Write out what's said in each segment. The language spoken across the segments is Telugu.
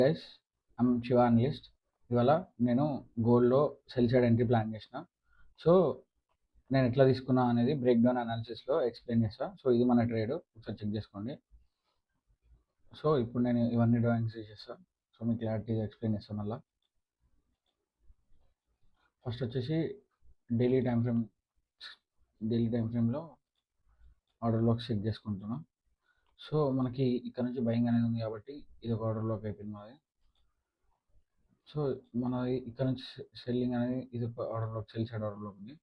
Guys, I'm Shiva analyst. ఇవాళ నేను గోల్డ్‌లో సెల్ సైడ్ ఎంట్రీ ప్లాన్ చేసిన. సో, నేను ఎట్లా తీసుకున్నా అనేది బ్రేక్ డౌన్ అనాలిసిస్‌లో ఎక్స్‌ప్లెయిన్ చేస్తా. సో, ఇది మన ట్రేడ్ ఒకసారి చెక్ చేసుకోండి. సో, ఇప్పుడు నేను ఇవన్నీ డ్రాయింగ్స్ చేసేస్తా. సో, మీకు క్లారిటీగా ఎక్స్‌ప్లెయిన్ చేస్తా మళ్ళా. ఫస్ట్ వచ్చేసి daily time frame daily time ఫ్రేమ్‌లో ఆర్డర్ బ్లాక్స్ చెక్ చేసుకుంటున్నా. సో, మనకి ఇక్కడ నుంచి బయింగ్ అనేది ఉంది కాబట్టి ఇది ఒక ఆర్డర్ బ్లాక్ అయిపోయింది మాది. సో, మనది ఇక్కడ నుంచి సెల్లింగ్ అనేది ఇది ఒక order block, sell side order block ఉంది.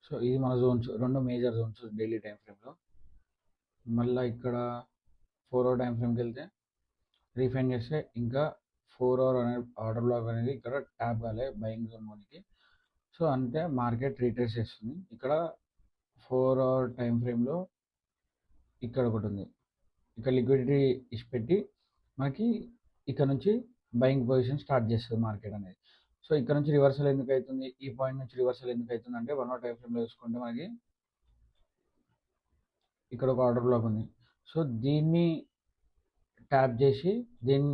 సో, ఇది మన zones, 2 major zones daily time ఫ్రేమ్‌లో. మళ్ళా ఇక్కడ 4 అవర్ టైమ్ ఫ్రేమ్‌కెళ్తే రీఫైండ్ చేస్తే ఇంకా 4 అవర్ అనే ఆర్డర్ బ్లాక్ అనేది ఇక్కడ ట్యాప్ కాలే బయింగ్ జోన్ మనకి. సో, అంటే మార్కెట్ రీట్రేస్ చేస్తుంది. ఇక్కడ 4 అవర్ టైమ్ ఫ్రేమ్‌లో ఇక్కడ ఒకటుంది. ఇక్కడ లిక్విడిటీ ఇచ్చిపెట్టి మనకి ఇక్కడ నుంచి బయింగ్ పొజిషన్ స్టార్ట్ చేస్తది మార్కెట్ అనేది. సో, ఇక్కడ నుంచి రివర్సల్ ఎందుకైతుంది? ఈ పాయింట్ నుంచి రివర్సల్ ఎందుకైతుందంటే 1 అవర్ టైమ్ ఫ్రేమ్‌లో చూసుకుంటే మనకి ఇక్కడ ఒక ఆర్డర్ బ్లాక్ ఉంది. సో, దీన్ని ట్యాప్ చేసి దీన్ని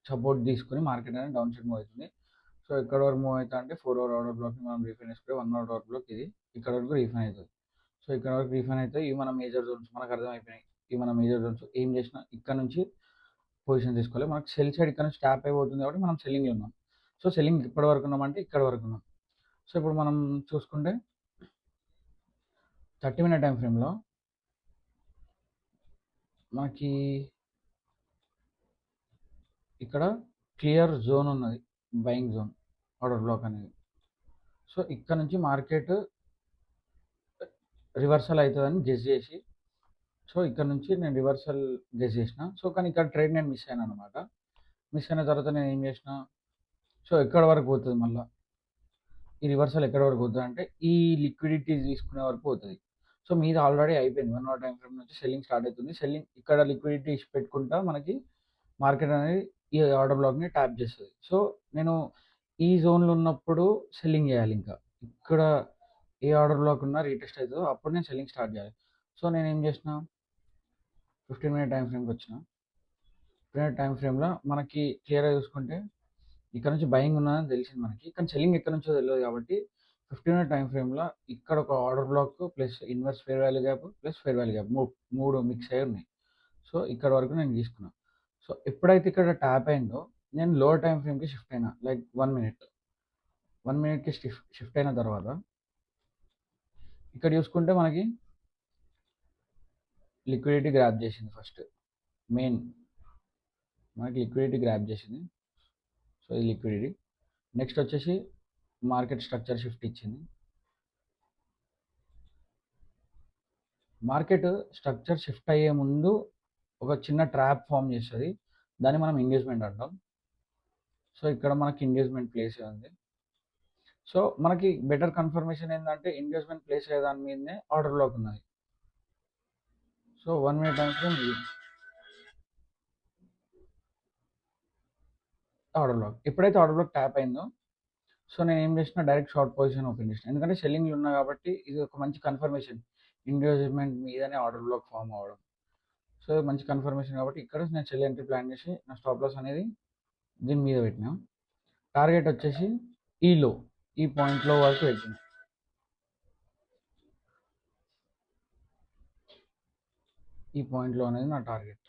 సపోర్ట్ తీసుకొని మార్కెట్ అనేది డౌన్ సైడ్ మూవ్ అవుతుంది. సో, ఎక్కడ వరకు మూవ్ అవుతా అంటే 4 అవర్ ఆర్డర్ బ్లాక్‌ని మనం రీఫైన్ చేసుకుంటే 1 అవర్ ఆర్డర్ బ్లాక్ ఇది. ఇక్కడ వరకు రీఫైన్ అవుతది. సో, ఇక్కడ వరకు రీఫైన్ అయితే ఇవి మన మేజర్ జోన్స్, మనకు అర్థమైపోయినాయి. ఇవి మన మేజర్ జోన్స్. ఏం చేసినా ఇక్కడ నుంచి పొజిషన్ తీసుకోవాలి. మనకు సెల్ సైడ్ ఇక్కడ నుంచి ట్యాప్ అయిపోతుంది కాబట్టి మనం సెల్లింగ్‌లో ఉన్నాం. సో, సెల్లింగ్ ఎప్పటి వరకు ఉన్నామంటే ఇక్కడ వరకు ఉన్నాం. సో, ఇప్పుడు మనం చూసుకుంటే 30 మినిట్ టైమ్ ఫ్రేమ్‌లో మనకి ఇక్కడ క్లియర్ జోన్ ఉన్నది, బయింగ్ జోన్, ఆర్డర్ బ్లాక్ అనేది. సో, ఇక్కడ నుంచి మార్కెట్ రివర్సల్ అవుతుందని గెస్ చేసి, సో, ఇక్కడ నుంచి నేను రివర్సల్ గెస్ చేసిన. సో, కానీ ఇక్కడ ట్రేడ్ నేను మిస్ అయ్యాను అనమాట. మిస్ అయిన తర్వాత నేను ఏం చేసిన, సో, ఎక్కడ వరకు పోతుంది మళ్ళా ఈ రివర్సల్, ఎక్కడ వరకు పోతుంది అంటే ఈ లిక్విడిటీ తీసుకునే వరకు పోతుంది. సో, మీది ఆల్రెడీ అయిపోయింది. 1 అవర్ టైమ్ ఫ్రేమ్ నుంచి సెల్లింగ్ స్టార్ట్ అవుతుంది. సెల్లింగ్ ఇక్కడ లిక్విడిటీ ఇచ్చి పెట్టుకుంటా మనకి మార్కెట్ అనేది ఈ ఆర్డర్ బ్లాక్‌ని ట్యాప్ చేస్తది. సో, నేను ఈ జోన్‌లో ఉన్నప్పుడు సెల్లింగ్ చేయాలి ఇంకా. ఇక్కడ ఏ ఆర్డర్ బ్లాక్ ఉన్నా రీటెస్ట్ అవుతుందో అప్పుడు నేను సెల్లింగ్ స్టార్ట్ చేయాలి. సో, నేనేం చేసిన 15 మినిట్ టైమ్ ఫ్రేమ్‌కొచ్చిన. 15 మినిట్ టైమ్ ఫ్రేమ్‌లో మనకి క్లియర్‌గా చూసుకుంటే ఇక్కడ నుంచి బయింగ్ ఉన్నదని తెలిసింది మనకి. కానీ సెల్లింగ్ ఎక్కడి నుంచో తెలవదు కాబట్టి 15 మినిట్ టైమ్ ఫ్రేమ్‌లో ఇక్కడ ఒక order black plus inverse fair value gap plus fair value gap 3 mix అయ్యి ఉన్నాయి. సో, ఇక్కడ వరకు నేను తీసుకున్నా. సో, ఎప్పుడైతే ఇక్కడ ట్యాప్ అయిందో నేను లోవర్ టైమ్ ఫ్రేమ్‌కి షిఫ్ట్ అయినా. Like 1 minute. 1 మినిట్‌కి షిఫ్ట్ అయిన తర్వాత ఇక్కడ చూసుకుంటే మనకి లిక్విడిటీ గ్రాబ్ చేసింది ఫస్ట్. మెయిన్ మనకి లిక్విడిటీ గ్రాబ్ చేసింది. సో, ఇది లిక్విడిటీ. నెక్స్ట్ వచ్చేసి మార్కెట్ స్ట్రక్చర్ షిఫ్ట్ ఇచ్చింది. మార్కెట్ స్ట్రక్చర్ షిఫ్ట్ అయ్యే ముందు ఒక చిన్న ట్రాప్ ఫామ్ చేస్తది. దాన్ని మనం ఎంగేజ్‌మెంట్ అంటాం. సో, ఇక్కడ మనకి ఎంగేజ్‌మెంట్ ప్లేస్ అయింది. సో, మనకి బెటర్ కన్ఫర్మేషన్ ఏందంటే ఎంగేజ్‌మెంట్ ప్లేస్ అయ్యే దాని మీదనే ఆర్డర్ బ్లాక్ ఉన్నది. సో, 1 మినిట్ టైమ్ ఫ్రేమ్ ఇది. Order black. ఎప్పుడైతే ఆర్డర్ బ్లాక్ ట్యాప్ అయిందో, సో, నేనేం చేసిన డైరెక్ట్ షార్ట్ పొజిషన్ ఓపెన్ చేసిన. ఎందుకంటే సెల్లింగ్‌లో ఉన్నా కాబట్టి ఇది ఒక మంచి కన్ఫర్మేషన్. ఎంగేజ్‌మెంట్ మీదనే ఆర్డర్ బ్లాక్ ఫార్మ్ అవ్వడం. సో, మంచి కన్ఫర్మేషన్ కాబట్టి ఇక్కడ నేను సెల్ ఎంట్రీ ప్లాన్ చేసి నా స్టాప్ లాస్ అనేది దీని మీద పెట్టినా. టార్గెట్ వచ్చేసి ఈ లో, ఈ పాయింట్‌లో వరకు పెట్టినా. ఈ పాయింట్‌లో అనేది నా టార్గెట్.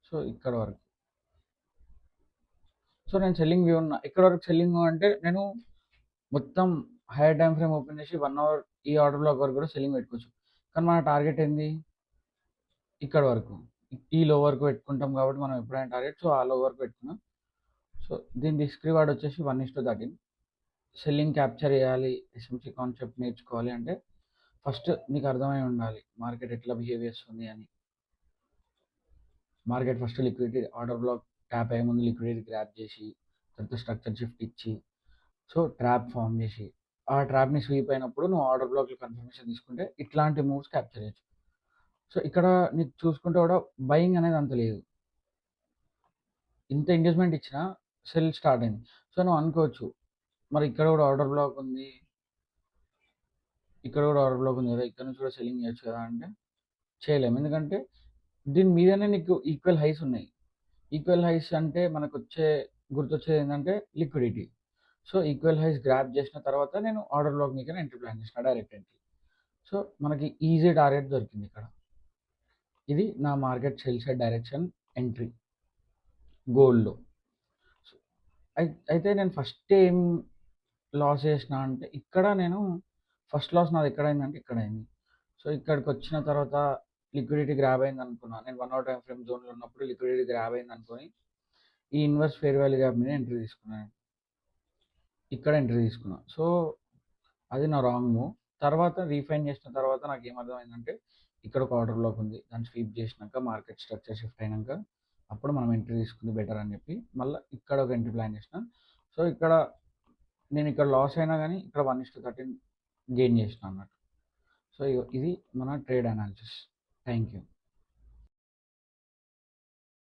సో, ఇక్కడ వరకు. సో, నేను సెల్లింగ్ వ్యూ ఉన్నా. ఎక్కడి వరకు సెల్లింగ్ అంటే నేను మొత్తం హైయర్ టైమ్ ఫ్రేమ్ ఓపెన్ చేసి 1 అవర్ ఈ ఆర్డర్ బ్లాక్ వరకు కూడా సెల్లింగ్ పెట్టుకోవచ్చు. కానీ మన టార్గెట్ ఏంది? ఇక్కడ వరకు. ఈ లో వరకు పెట్టుకుంటాం కాబట్టి మనం ఎప్పుడైనా టార్గెట్. సో, ఆ లో వరకు పెట్టుకున్నాం. సో, దీని రిస్క్ రివార్డ్ వచ్చేసి 1:13. సెల్లింగ్ క్యాప్చర్ చేయాలి, ఎస్ఎంసీ కాన్సెప్ట్ నేర్చుకోవాలి అంటే ఫస్ట్ నీకు అర్థమై ఉండాలి మార్కెట్ ఎట్లా బిహేవ్ చేస్తుంది అని. Market first liquidity order black tap అయ్యే ముందు లిక్విడిటీ గ్రాబ్ చేసి, తర్వాత స్ట్రక్చర్ షిఫ్ట్ ఇచ్చి, సో, ట్రాప్ ఫామ్ చేసి, ఆ ట్రాప్‌ని స్వీప్ అయినప్పుడు నువ్వు ఆర్డర్ బ్లాక్‌లో కన్ఫర్మేషన్ తీసుకుంటే ఇట్లాంటి మూవ్స్ క్యాప్చర్ చేయొచ్చు. సో, ఇక్కడ నీకు చూసుకుంటే కూడా బయింగ్ అనేది అంత లేదు. ఇంత ఎంగేజ్‌మెంట్ ఇచ్చినా సెల్ స్టార్ట్ అయింది. సో, నువ్వు అనుకోవచ్చు మరి ఇక్కడ కూడా ఆర్డర్ బ్లాక్ ఉంది. ఇక్కడ కూడా ఆర్డర్ బ్లాక్ ఉంది కదా! ఇక్కడ నుంచి కూడా సెల్లింగ్ చేయొచ్చు కదా! అంటే చేయలేము. ఎందుకంటే దీని మీదనే నీకు ఈక్వల్ హైస్ ఉన్నాయి. ఈక్వల్ హైస్ అంటే గుర్తొచ్చేది ఏంటంటే liquidity. So, equal highs grab చేసిన తర్వాత నేను ఆర్డర్‌లోకి మీకని ఎంట్రీ ప్లాన్ చేసిన డైరెక్ట్ ఎంట్రీ. సో, మనకి ఈజీ టార్గెట్ దొరికింది ఇక్కడ. ఇది నా market sell side direction entry గోల్డ్‌లో. సో, అయితే నేను ఫస్ట్ ఏం లాస్ చేసిన అంటే ఇక్కడ నేను ఫస్ట్ లాస్ నాది ఎక్కడైందంటే ఇక్కడైంది. సో, ఇక్కడికొచ్చిన తర్వాత లిక్విడిటీ గ్రాబ్ అయిందనుకున్నా. నేను 1 అవర్ టైమ్ ఫ్రేమ్ జోన్‌లో ఉన్నప్పుడు లిక్విడిటీ గ్రాబ్ అయిందనుకోని ఈ ఇన్వర్స్ ఫెయిర్ వాల్యూ గ్యాప్ మీద ఎంట్రీ తీసుకున్నాను. ఇక్కడ ఎంట్రీ తీసుకున్నా. సో, అది నా రాంగ్ మూవ్. తర్వాత రీఫైన్ చేసిన తర్వాత నాకేమర్థమైందంటే ఇక్కడ ఒక ఆర్డర్ బ్లాక్ ఉంది. దాన్ని స్వీప్ చేసినాక మార్కెట్ స్ట్రక్చర్ షిఫ్ట్ అయినాక అప్పుడు మనం ఎంట్రీ తీసుకుంది బెటర్ అని చెప్పి మళ్ళీ ఇక్కడ ఒక ఎంట్రీ ప్లాన్ చేసిన. సో, నేను ఇక్కడ లాస్ అయినా కానీ ఇక్కడ 1:13 గెయిన్ చేసిన అన్నట్టు. సో, ఇది మన ట్రేడ్ అనాలిసిస్. Thank you.